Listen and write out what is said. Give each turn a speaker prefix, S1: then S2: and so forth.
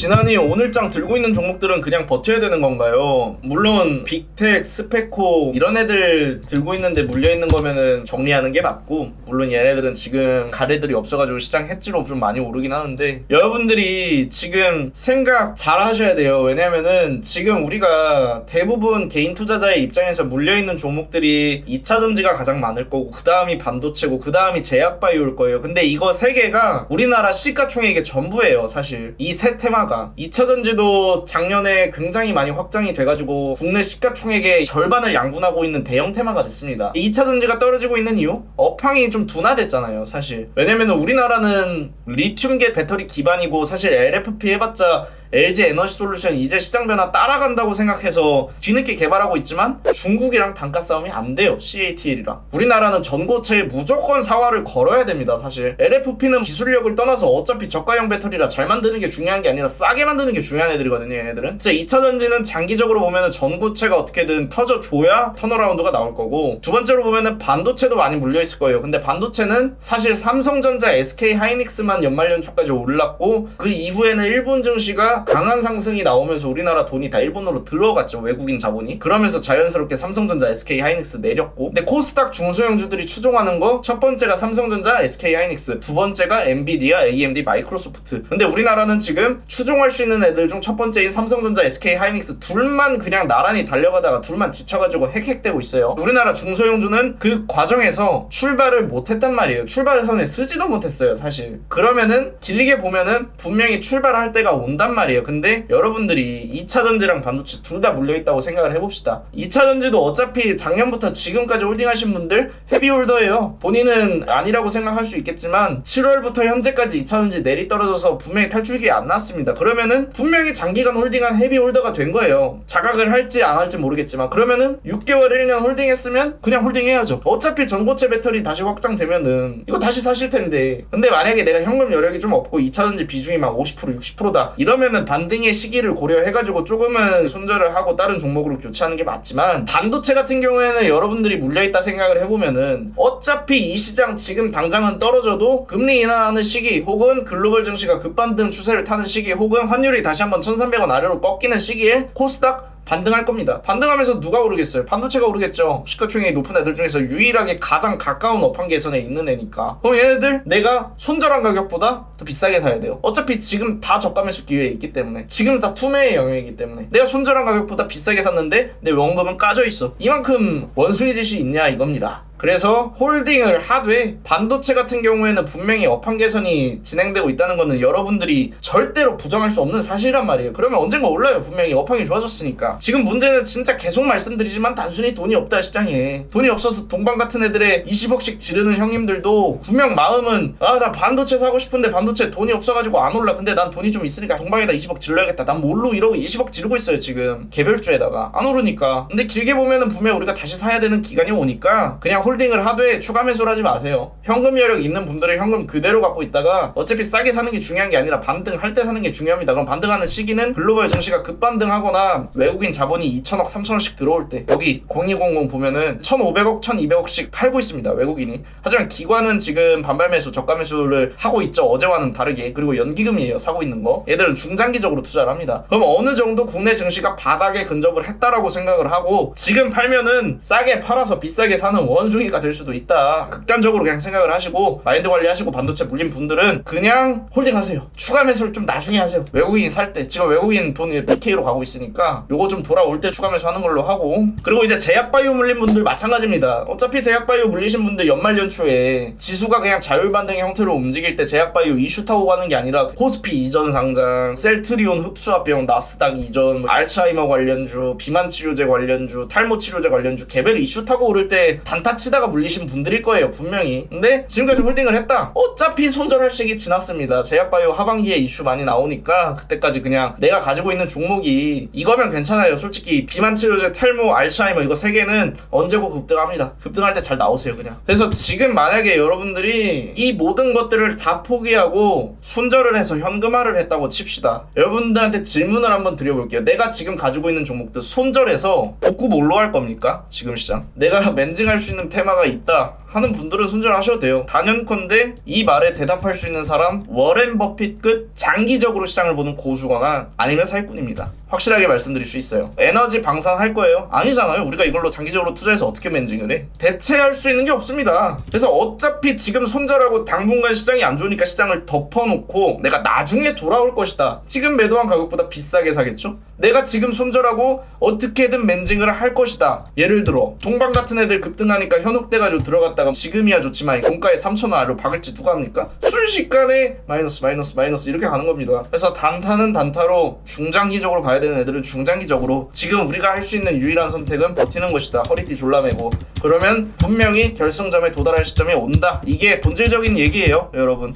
S1: 지난이 오늘장 들고 있는 종목들은 그냥 버텨야 되는 건가요? 물론 빅텍, 스페코 이런 애들 들고 있는데 물려있는 거면은 정리하는 게 맞고, 물론 얘네들은 지금 가래들이 없어가지고 시장 해지로 좀 많이 오르긴 하는데, 여러분들이 지금 생각 잘 하셔야 돼요. 왜냐면은 지금 우리가 대부분 개인 투자자의 입장에서 물려있는 종목들이 2차전지가 가장 많을 거고, 그 다음이 반도체고, 그 다음이 제약바이오일 거예요. 근데 이거 세 개가 우리나라 시가총액의 전부예요. 사실 이 세 테마가 2차전지도 작년에 굉장히 많이 확장이 돼가지고 국내 시가총액의 절반을 양분하고 있는 대형 테마가 됐습니다. 2차전지가 떨어지고 있는 이유? 업황이 좀 둔화됐잖아요. 사실 왜냐면은 우리나라는 리튬계 배터리 기반이고, 사실 LFP 해봤자 LG 에너지 솔루션 이제 시장 변화 따라간다고 생각해서 뒤늦게 개발하고 있지만 중국이랑 단가 싸움이 안 돼요. CATL이랑. 우리나라는 전고체에 무조건 사활을 걸어야 됩니다. 사실 LFP는 기술력을 떠나서 어차피 저가형 배터리라 잘 만드는 게 중요한 게 아니라 싸게 만드는 게 중요한 애들이거든요. 얘네들은 진짜 2차전지는 장기적으로 보면은 전고체가 어떻게든 터져줘야 턴어라운드가 나올 거고, 두 번째로 보면은 반도체도 많이 물려있을 거예요. 근데 반도체는 사실 삼성전자, SK하이닉스만 연말연초까지 올랐고, 그 이후에는 일본 증시가 강한 상승이 나오면서 우리나라 돈이 다 일본으로 들어갔죠. 외국인 자본이. 그러면서 자연스럽게 삼성전자, SK하이닉스 내렸고, 근데 코스닥 중소형주들이 추종하는 거 첫 번째가 삼성전자, SK하이닉스, 두 번째가 엔비디아, AMD, 마이크로소프트. 근데 우리나라는 지금 추종할 수 있는 애들 중 첫 번째인 삼성전자, SK하이닉스 둘만 그냥 나란히 달려가다가 둘만 지쳐가지고 헥헥대고 있어요. 우리나라 중소형주는 그 과정에서 출발을 못했단 말이에요. 출발선에 쓰지도 못했어요. 사실 그러면은 길게 보면은 분명히 출발할 때가 온단 말이에요. 근데 여러분들이 2차전지랑 반도체 둘 다 물려있다고 생각을 해봅시다. 2차전지도 어차피 작년부터 지금까지 홀딩하신 분들 헤비홀더예요. 본인은 아니라고 생각할 수 있겠지만 7월부터 현재까지 2차전지 내리 떨어져서 분명히 탈출기에 안 났습니다. 그러면은 분명히 장기간 홀딩한 헤비홀더가 된 거예요. 자각을 할지 안 할지 모르겠지만, 그러면은 6개월 1년 홀딩했으면 그냥 홀딩해야죠. 어차피 전고체 배터리 다시 확장되면은 이거 다시 사실 텐데. 근데 만약에 내가 현금 여력이 좀 없고 2차전지 비중이 막 50% 60%다 이러면은 반등의 시기를 고려해가지고 조금은 손절을 하고 다른 종목으로 교체하는 게 맞지만, 반도체 같은 경우에는 여러분들이 물려있다 생각을 해보면은 어차피 이 시장 지금 당장은 떨어져도 금리 인하하는 시기, 혹은 글로벌 증시가 급반등 추세를 타는 시기, 혹은 환율이 다시 한번 1,300원 아래로 꺾이는 시기에 코스닥 반등할 겁니다. 반등하면서 누가 오르겠어요? 반도체가 오르겠죠. 시가총액이 높은 애들 중에서 유일하게 가장 가까운 업황 개선에 있는 애니까. 그럼 얘네들 내가 손절한 가격보다 더 비싸게 사야 돼요. 어차피 지금 다 저가 매수 기회에 있기 때문에, 지금 다 투매의 영역이기 때문에 내가 손절한 가격보다 비싸게 샀는데 내 원금은 까져 있어. 이만큼 원숭이 짓이 있냐 이겁니다. 그래서 홀딩을 하되, 반도체 같은 경우에는 분명히 업황 개선이 진행되고 있다는 거는 여러분들이 절대로 부정할 수 없는 사실이란 말이에요. 그러면 언젠가 올라요. 분명히 업황이 좋아졌으니까. 지금 문제는 진짜 계속 말씀드리지만 단순히 돈이 없다 시장에. 돈이 없어서 동방 같은 애들의 20억씩 지르는 형님들도 분명 마음은 나 반도체 사고 싶은데 반도체 돈이 없어가지고 안 올라. 근데 난 돈이 좀 있으니까 동방에다 20억 질러야겠다. 난 뭘로 이러고 20억 지르고 있어요. 지금 개별주에다가 안 오르니까. 근데 길게 보면은 분명 우리가 다시 사야 되는 기간이 오니까 그냥 홀딩을 하되 추가 매수를 하지 마세요. 현금 여력 있는 분들은 현금 그대로 갖고 있다가, 어차피 싸게 사는 게 중요한 게 아니라 반등할 때 사는 게 중요합니다. 그럼 반등하는 시기는 글로벌 증시가 급반등하거나 외국인 자본이 2천억 3천억씩 들어올 때, 여기 0200 보면은 1,500억 1,200억씩 팔고 있습니다. 외국인이. 하지만 기관은 지금 반발 매수 저가 매수를 하고 있죠. 어제와는 다르게. 그리고 연기금이에요. 사고 있는 거. 얘들은 중장기적으로 투자를 합니다. 그럼 어느 정도 국내 증시가 바닥에 근접을 했다라고 생각을 하고, 지금 팔면은 싸게 팔아서 비싸게 사는 원숭이가 될 수도 있다. 극단적으로 그냥 생각을 하시고 마인드 관리하시고, 반도체 물린 분들은 그냥 홀딩하세요. 추가 매수를 좀 나중에 하세요. 외국인 살 때. 지금 외국인 돈이 BK로 가고 있으니까 요거 좀 돌아올 때 추가 매수 하는 걸로 하고. 그리고 이제 제약바이오 물린 분들 마찬가지입니다. 어차피 제약바이오 물리신 분들 연말 연초에 지수가 그냥 자율반등의 형태로 움직일 때 제약바이오 이슈 타고 가는 게 아니라 코스피 이전 상장, 셀트리온 흡수합병, 나스닥 이전, 알츠하이머 관련주, 비만 치료제 관련주, 탈모 치료제 관련주 개별 이슈 타고 오를 때 단타 치다가 물리신 분들일 거예요. 분명히. 근데 지금까지 홀딩을 했다. 어차피 손절할 시기 지났습니다. 제약바이오 하반기에 이슈 많이 나오니까 그때까지 그냥 내가 가지고 있는 종목이 이거면 괜찮아요. 솔직히 비만 치료제, 탈모, 알츠하이머 이거 3개는 언제고 급등합니다. 급등할 때 잘 나오세요 그냥. 그래서 지금 만약에 여러분들이 이 모든 것들을 다 포기하고 손절을 해서 현금화를 했다고 칩시다. 여러분들한테 질문을 한번 드려볼게요. 내가 지금 가지고 있는 종목들 손절해서 복구 뭘로 할 겁니까? 지금 시장 내가 멘징할 수 있는 테마가 있다 하는 분들은 손절하셔도 돼요. 단연컨대 이 말에 대답할 수 있는 사람 워렌 버핏급 장기적으로 시장을 보는 고수거나 아니면 사기꾼입니다. 확실하게 말씀드릴 수 있어요. 에너지 방산할 거예요? 아니잖아요. 우리가 이걸로 장기적으로 투자해서 어떻게 맨징을 해? 대체할 수 있는 게 없습니다. 그래서 어차피 지금 손절하고 당분간 시장이 안 좋으니까 시장을 덮어놓고 내가 나중에 돌아올 것이다. 지금 매도한 가격보다 비싸게 사겠죠? 내가 지금 손절하고 어떻게든 맨징을 할 것이다. 예를 들어 동방 같은 애들 급등하니까 현혹돼가지고 들어갔다가 지금이야 좋지만 종가에 3,000원 아래로 박을지 누가 합니까? 순식간에 마이너스 이렇게 가는 겁니다. 그래서 단타는 단타로 중장기적으로 봐야 되는 애들은 중장기적으로 지금 우리가 할 수 있는 유일한 선택은 버티는 것이다. 허리띠 졸라매고 그러면 분명히 결승점에 도달할 시점이 온다. 이게 본질적인 얘기예요, 여러분.